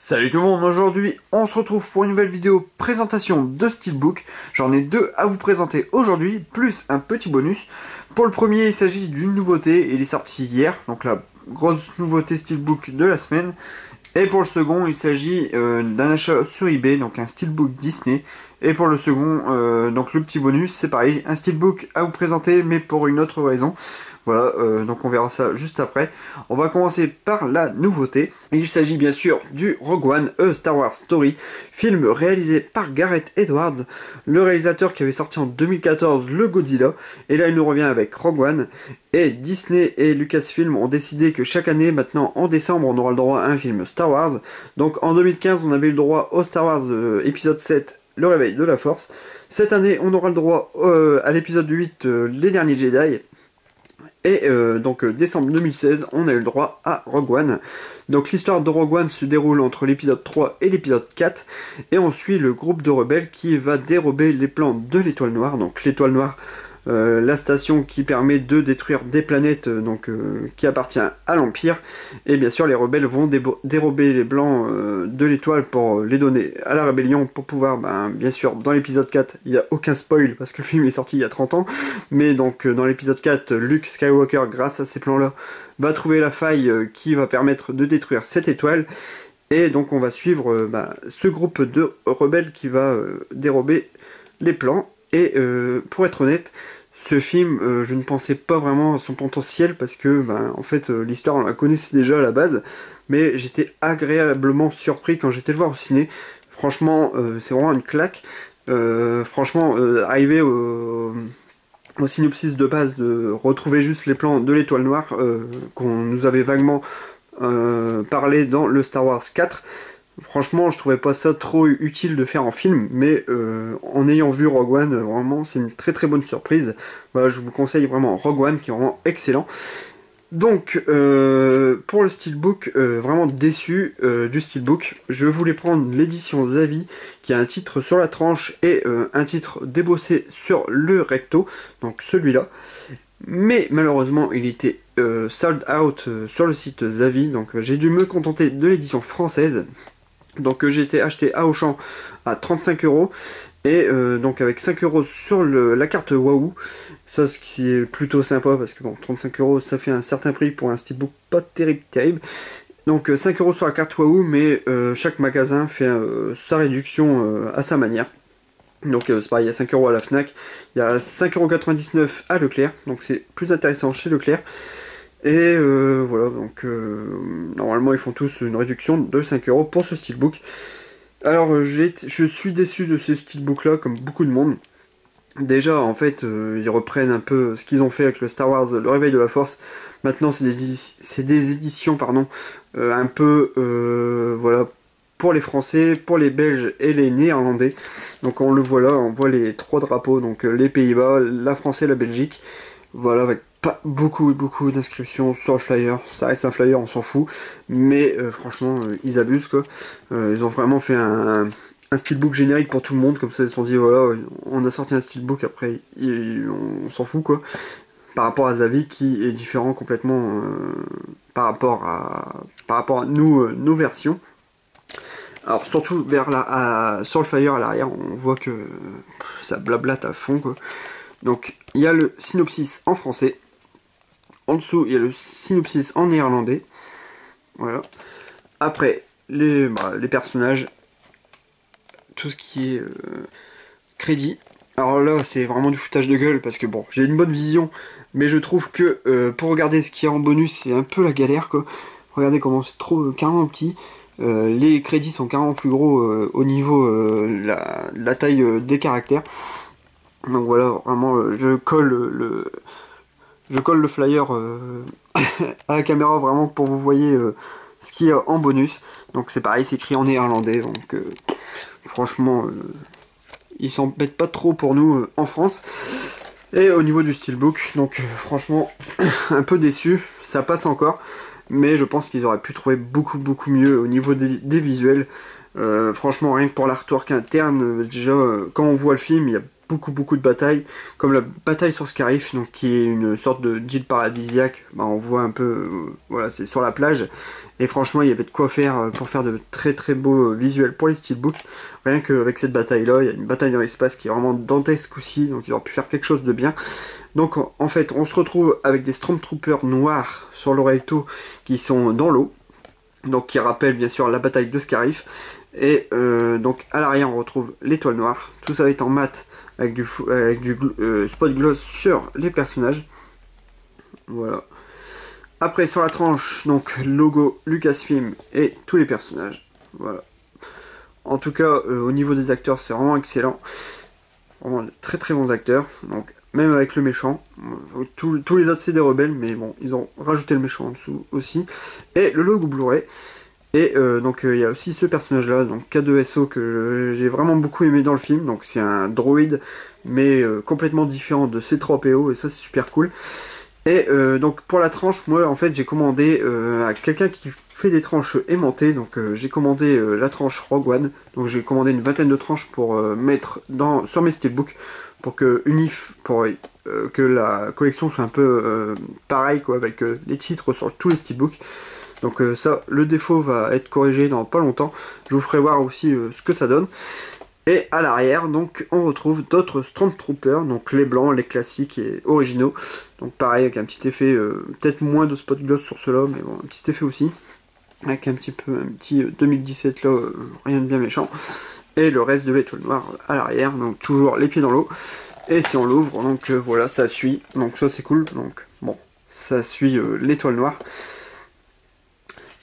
Salut tout le monde, aujourd'hui on se retrouve pour une nouvelle vidéo présentation de Steelbook. J'en ai deux à vous présenter aujourd'hui, plus un petit bonus. Pour le premier, il s'agit d'une nouveauté, il est sorti hier, donc la grosse nouveauté Steelbook de la semaine. Et pour le second, il s'agit d'un achat sur eBay, donc un Steelbook Disney. Et pour le second, donc le petit bonus, c'est pareil, un Steelbook à vous présenter, mais pour une autre raison. Voilà, donc on verra ça juste après. On va commencer par la nouveauté. Il s'agit bien sûr du Rogue One, A Star Wars Story, film réalisé par Gareth Edwards, le réalisateur qui avait sorti en 2014 le Godzilla, et là il nous revient avec Rogue One. Et Disney et Lucasfilm ont décidé que chaque année, maintenant en décembre, on aura le droit à un film Star Wars. Donc en 2015, on avait eu le droit au Star Wars épisode 7, Le Réveil de la Force. Cette année, on aura le droit à l'épisode 8, Les Derniers Jedi. Et donc décembre 2016, on a eu le droit à Rogue One. Donc l'histoire de Rogue One se déroule entre l'épisode 3 et l'épisode 4. Et on suit le groupe de rebelles qui va dérober les plans de l'Étoile Noire. Donc l'Étoile Noire, la station qui permet de détruire des planètes qui appartient à l'Empire. Et bien sûr les rebelles vont dérober les blancs de l'étoile pour les donner à la rébellion pour pouvoir, bien sûr dans l'épisode 4, il n'y a aucun spoil parce que le film est sorti il y a 30 ans, mais donc dans l'épisode 4, Luke Skywalker, grâce à ces plans là, va trouver la faille qui va permettre de détruire cette étoile. Et donc on va suivre ce groupe de rebelles qui va dérober les plans. Et pour être honnête, ce film, je ne pensais pas vraiment à son potentiel parce que, en fait, l'histoire, on la connaissait déjà à la base, mais j'étais agréablement surpris quand j'étais le voir au ciné. Franchement, c'est vraiment une claque. Franchement, arriver au synopsis de base, de retrouver juste les plans de l'Étoile Noire qu'on nous avait vaguement parlé dans le Star Wars 4. Franchement, je trouvais pas ça trop utile de faire en film, mais en ayant vu Rogue One, vraiment, c'est une très très bonne surprise. Voilà, je vous conseille vraiment Rogue One, qui est vraiment excellent. Donc, pour le Steelbook, vraiment déçu du Steelbook. Je voulais prendre l'édition Zavi, qui a un titre sur la tranche et un titre débossé sur le recto, donc celui-là. Mais malheureusement, il était sold out sur le site Zavi, donc j'ai dû me contenter de l'édition française. Donc j'ai été acheté à Auchan à 35 €. Et donc avec 5 € sur la carte Wahoo. Ça, ce qui est plutôt sympa parce que bon, 35 € ça fait un certain prix pour un steelbook pas terrible. Donc 5 € sur la carte Wahoo, mais chaque magasin fait sa réduction à sa manière. Donc c'est pareil, il y a 5 € à la Fnac, il y a 5,99 € à Leclerc, donc c'est plus intéressant chez Leclerc. Et voilà, donc normalement ils font tous une réduction de 5 € pour ce steelbook. Alors je suis déçu de ce steelbook là, comme beaucoup de monde. Déjà en fait ils reprennent un peu ce qu'ils ont fait avec le Star Wars, le Réveil de la Force. Maintenant c'est des éditions pardon, un peu voilà, pour les Français, pour les Belges et les Néerlandais. Donc on le voit là, on voit les trois drapeaux, donc les Pays-Bas, la France et la Belgique. Voilà, avec pas beaucoup d'inscriptions sur le flyer. Ça reste un flyer, on s'en fout. Mais franchement, ils abusent quoi. Ils ont vraiment fait un steelbook générique pour tout le monde. Comme ça, ils se sont dit, voilà, on a sorti un steelbook, après, on s'en fout quoi. Par rapport à Zavi, qui est différent complètement par rapport à nous, nos versions. Alors surtout sur le flyer à l'arrière, on voit que ça blablate à fond quoi. Donc il y a le synopsis en français. En dessous, il y a le synopsis en néerlandais. Voilà. Après, les personnages. Tout ce qui est crédit. Alors là, c'est vraiment du foutage de gueule parce que bon, j'ai une bonne vision. Mais je trouve que pour regarder ce qu'il y a en bonus, c'est un peu la galère quoi. Regardez comment c'est trop carrément petit. Les crédits sont carrément plus gros au niveau la taille des caractères. Donc voilà, vraiment, je colle le flyer à la caméra vraiment pour que vous voyez ce qu'il y a en bonus. Donc c'est pareil, c'est écrit en néerlandais. Donc franchement, ils s'embêtent pas trop pour nous en France. Et au niveau du steelbook, donc franchement, un peu déçu. Ça passe encore. Mais je pense qu'ils auraient pu trouver beaucoup mieux au niveau des visuels. Franchement, rien que pour l'artwork interne, déjà, quand on voit le film, il y a beaucoup de batailles, comme la bataille sur Scarif, donc qui est une sorte d'île paradisiaque. Bah, on voit un peu, voilà, c'est sur la plage, et franchement il y avait de quoi faire pour faire de très beaux visuels pour les steelbooks. Rien qu'avec cette bataille là, il y a une bataille dans l'espace qui est vraiment dantesque aussi, donc ils auraient pu faire quelque chose de bien. Donc en fait on se retrouve avec des Stormtroopers noirs sur le recto qui sont dans l'eau, donc qui rappellent bien sûr la bataille de Scarif. Et donc à l'arrière on retrouve l'étoile noire, tout ça est en mat avec du spot gloss sur les personnages. Voilà. Après sur la tranche, donc logo Lucasfilm et tous les personnages. Voilà. En tout cas au niveau des acteurs c'est vraiment excellent. Vraiment de très bons acteurs. Donc même avec le méchant. Tous les autres c'est des rebelles, mais bon, ils ont rajouté le méchant en dessous aussi. Et le logo Blu-ray. Et donc il y a aussi ce personnage là, donc K2SO, que j'ai vraiment beaucoup aimé dans le film. Donc c'est un droïde, mais complètement différent de C3PO, et ça c'est super cool. Et donc pour la tranche, moi en fait j'ai commandé à quelqu'un qui fait des tranches aimantées. Donc j'ai commandé la tranche Rogue One. Donc j'ai commandé une vingtaine de tranches pour mettre sur mes steelbooks, pour que que la collection soit un peu pareille quoi, avec les titres sur tous les steelbooks. Donc ça, le défaut va être corrigé dans pas longtemps. Je vous ferai voir aussi ce que ça donne. Et à l'arrière, donc, on retrouve d'autres Stormtroopers, donc les blancs, les classiques et originaux. Donc pareil, avec un petit effet, peut-être moins de spot gloss sur ceux-là, mais bon, un petit effet aussi. Avec un petit 2017 là, rien de bien méchant. Et le reste de l'étoile noire à l'arrière, donc toujours les pieds dans l'eau. Et si on l'ouvre, donc voilà, ça suit. Donc ça c'est cool, donc bon, ça suit l'étoile noire.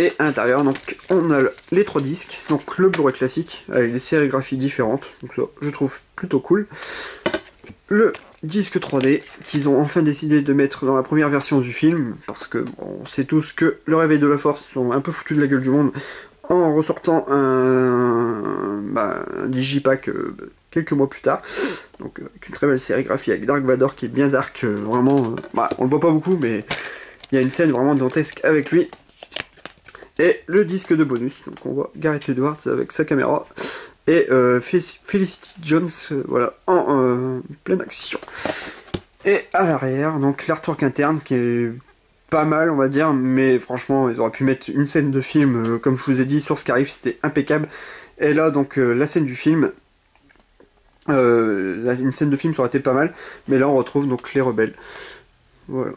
Et à l'intérieur, donc on a les 3 disques, donc le Blu-ray classique avec des sérigraphies différentes, donc ça je trouve plutôt cool. Le disque 3D qu'ils ont enfin décidé de mettre dans la première version du film, parce que bon, on sait tous que le réveil de la force sont un peu foutus de la gueule du monde en ressortant un digipack quelques mois plus tard. Donc avec une très belle sérigraphie avec Dark Vador qui est bien dark, vraiment, on le voit pas beaucoup mais il y a une scène vraiment dantesque avec lui. Et le disque de bonus, donc on voit Gareth Edwards avec sa caméra, et Felicity Jones, voilà, en pleine action. Et à l'arrière, donc l'artwork interne qui est pas mal on va dire, mais franchement ils auraient pu mettre une scène de film, comme je vous ai dit sur Scarif, c'était impeccable. Et là donc la scène du film, une scène de film ça aurait été pas mal, mais là on retrouve donc les rebelles. Voilà.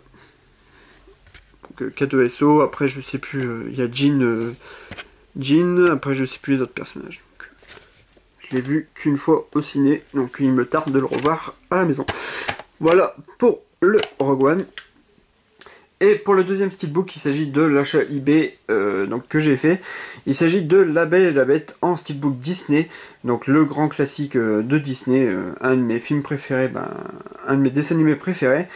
K2SO, après je sais plus, il y a Jean, après je sais plus les autres personnages. Donc, je l'ai vu qu'une fois au ciné, donc il me tarde de le revoir à la maison. Voilà pour le Rogue One. Et pour le deuxième steelbook, il s'agit de l'achat eBay donc que j'ai fait. Il s'agit de La Belle et la Bête en steelbook Disney, donc le grand classique de Disney, un de mes films préférés, un de mes dessins animés préférés.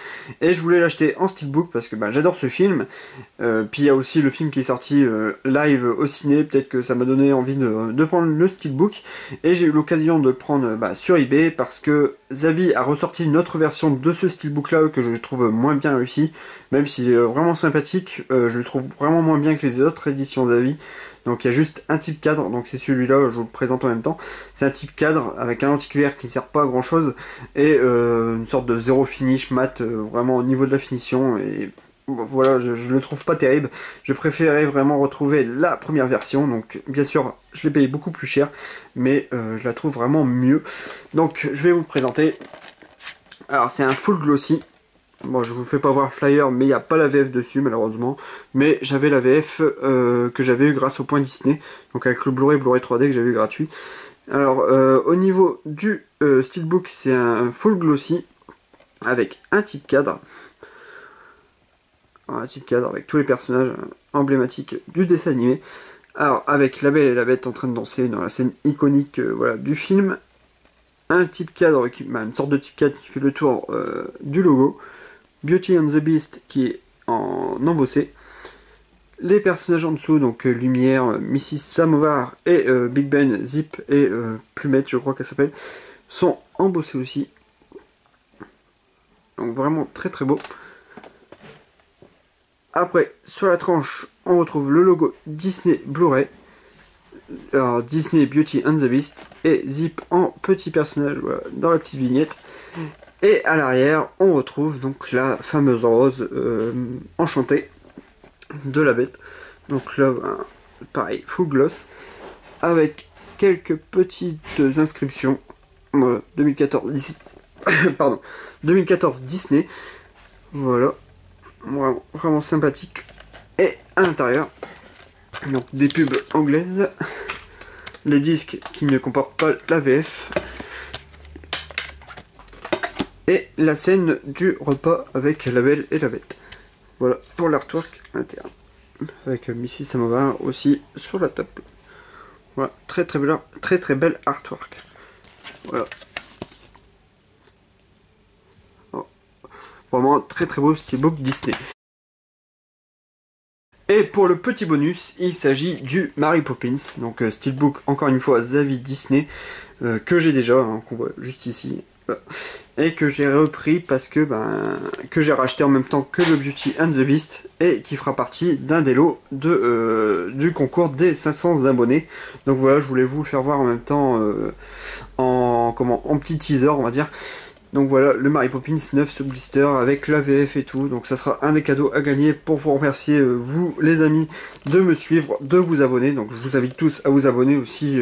Et je voulais l'acheter en steelbook parce que j'adore ce film. Puis il y a aussi le film qui est sorti live au ciné, peut-être que ça m'a donné envie de prendre le steelbook. Et j'ai eu l'occasion de le prendre sur eBay parce que Zavi a ressorti une autre version de ce steelbook là que je trouve moins bien réussi. Même s'il est vraiment sympathique, je le trouve vraiment moins bien que les autres éditions Zavi. Donc il y a juste un type cadre, donc c'est celui-là, je vous le présente en même temps. C'est un type cadre avec un anticulaire qui ne sert pas à grand chose et une sorte de zéro finish mat, vraiment au niveau de la finition. Et voilà, je le trouve pas terrible. Je préférais vraiment retrouver la première version, donc bien sûr je l'ai payé beaucoup plus cher, mais je la trouve vraiment mieux. Donc je vais vous le présenter. Alors c'est un full glossy. Bon, je vous fais pas voir le flyer, mais il n'y a pas la VF dessus malheureusement. Mais j'avais la VF que j'avais eu grâce au point Disney, donc avec le Blu-ray 3D que j'avais eu gratuit. Alors au niveau du steelbook, c'est un full glossy avec un type cadre. Alors, un type cadre avec tous les personnages emblématiques du dessin animé. Alors avec La Belle et la Bête en train de danser dans la scène iconique voilà, du film. Un type cadre, une sorte de type cadre qui fait le tour du logo. Beauty and the Beast qui est en embossé. Les personnages en dessous, donc Lumière, Mrs. Samovar et Big Ben, Zip et Plumette, je crois qu'elle s'appelle, sont embossés aussi. Donc vraiment très beau. Après, sur la tranche, on retrouve le logo Disney Blu-ray. Alors Disney Beauty and the Beast. et zip en petit personnage, voilà, dans la petite vignette. Et à l'arrière, on retrouve donc la fameuse rose enchantée de la bête. Donc là, ben, pareil, full gloss, avec quelques petites inscriptions. Voilà, 2014, pardon, 2014 Disney. Voilà, vraiment sympathique. Et à l'intérieur, donc des pubs anglaises, les disques qui ne comportent pas la VF, et la scène du repas avec la Belle et la Bête. Voilà pour l'artwork interne, avec Missy Samovar aussi sur la table. Voilà, très belle artwork. Voilà. Oh, vraiment très beau steelbook Disney. Et pour le petit bonus, il s'agit du Mary Poppins, donc steelbook encore une fois Zavi Disney, que j'ai déjà, hein, qu'on voit juste ici. Voilà. Et que j'ai repris parce que que j'ai racheté en même temps que le Beauty and the Beast, et qui fera partie d'un des lots du concours des 500 abonnés. Donc voilà, je voulais vous le faire voir en même temps en petit teaser, on va dire. Donc voilà, le Mary Poppins 9 sous blister avec la VF et tout. Donc ça sera un des cadeaux à gagner pour vous remercier, vous les amis, de me suivre, de vous abonner. Donc je vous invite tous à vous abonner aussi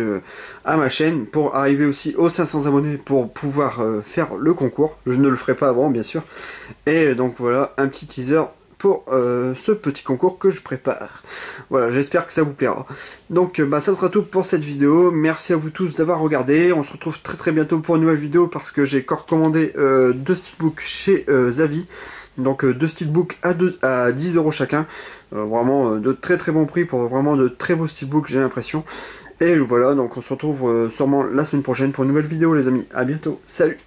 à ma chaîne pour arriver aussi aux 500 abonnés pour pouvoir faire le concours. Je ne le ferai pas avant, bien sûr. Et donc voilà, un petit teaser pour ce petit concours que je prépare. Voilà, j'espère que ça vous plaira. Donc ça sera tout pour cette vidéo. Merci à vous tous d'avoir regardé. On se retrouve très bientôt pour une nouvelle vidéo parce que j'ai encore commandé 2 steelbooks chez Zavi. Donc 2 steelbooks à 10 € chacun. Vraiment de très bons prix pour vraiment de très beaux steelbooks, j'ai l'impression. Et voilà, donc on se retrouve sûrement la semaine prochaine pour une nouvelle vidéo les amis. À bientôt, salut!